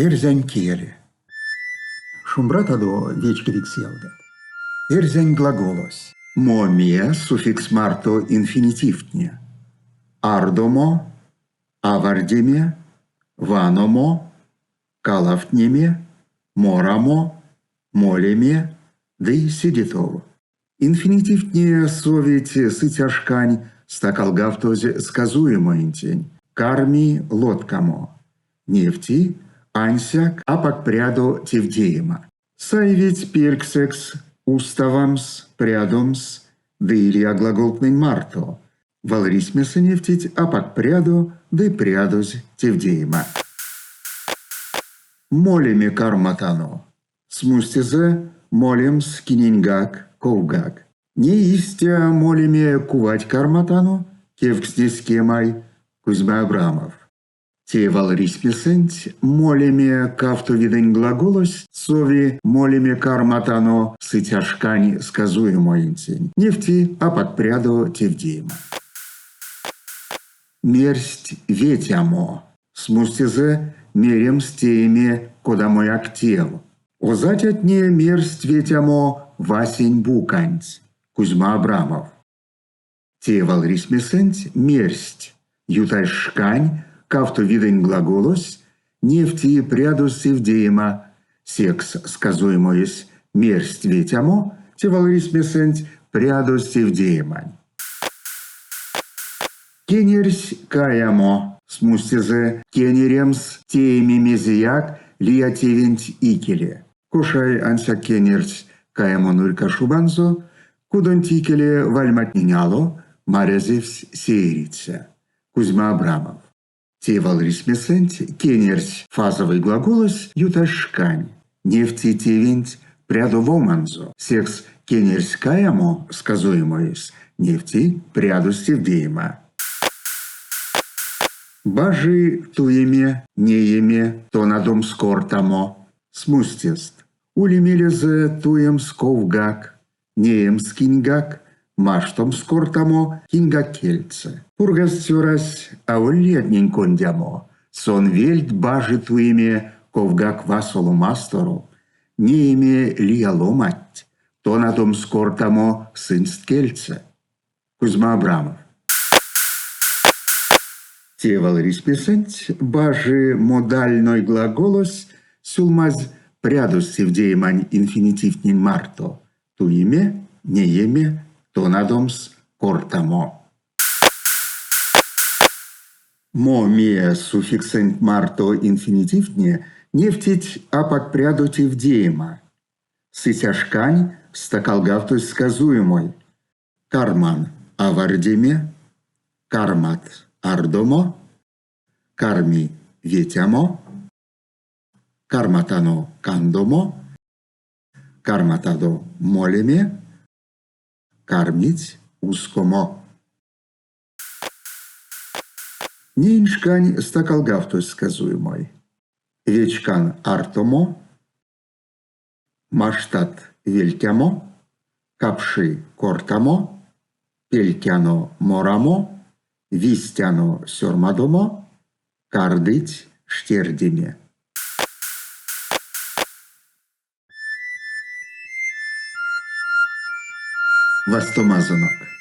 Эрзянь киеле. Шумбратадо вечкерик сьелдет. Эрзянь глаголось. Моме суффикс марто инфинитивтне. Ардомо, авардеме, ваномо, калафтнеме, морамо, молеме, да и сидитово. Инфинитивтне совете сытяшкань стакалгавтозе сказуемоинтень. Карми лодкамо. Нефти ансяк апак-прядо тевдеема. Сайвить перксекс уставамс прядомс да или глаголтнень марто. Валрисмеса нефтить апак-прядо да прядоз тевдеема. Молеме карматано. Смустезе молемс киненгак ковгак. Не истя молеме кувать карматано, кевкснес кемай Кузьма Абрамов. Те валрисмесенть молеме кавто видень глаголось, сови молеме карматано сытяшкань сказуемоинтень. Нефти апак-прядо тевдеема. Мерсть ветямо. Смустезе мерем стееме кодамояк тел. Озатятне мерсть ветямо васень буканць. Кузьма Абрамов. Те валрисмесенть мерсть. Юташкань, кавто видень глаголось, нефти прядус севдеема, секс сказуемоес мерсть ветямо, те валрисмесенть прядус севдеемань. Кенерсь каямо, смустезе кенеремс тееми мезияк лиятевенть икеле. Кошай ансяк кенерсь каямо нулька шубанзо, кудонтикеле вальматниняло, марязевсь сеерица. Кузьма Абрамов. Те валрисмесенть кенерсь фазовый глаголось юташкань. Нефти тевенть пряду воманзо. Секс кенерсь каямо сказуемоес. Нефти пряду стевдеема. Бажи туеме, нееме, то на дом скортамо. Смустест. Улемелезе туем сковгак, неем скиньгак, маштом скортамо кингакельце. Пургасцюрась, а улетнень кондямо. Сон вельт бажи туеме, ковгак васолу мастору. Нееме лияломать, то на дом скортамо сынсткельце. Кузьма Абрамов. Те валрисмесенть бажи модальной глаголось сюлмаз прядус севдеемань инфинитивтнень марто. Туеме, нееме, то надомс кортамо. Моме суффиксент марто инфинитивтне нефтить апак-прядо тевдеема. Сытяшкань стакалгавтось сказуемой. Карман авардеме, кармат ардомо, карми ветямо, карматано кандомо, карматадо молеме, кармить ускомо. Ниншкань стакалгавтось сказуемой. Вечкан артомо, маштат вельтямо, капши кортамо, пелькяно морамо, вистяно сёрмадомо, кардыть штердеме. Вастомазанок.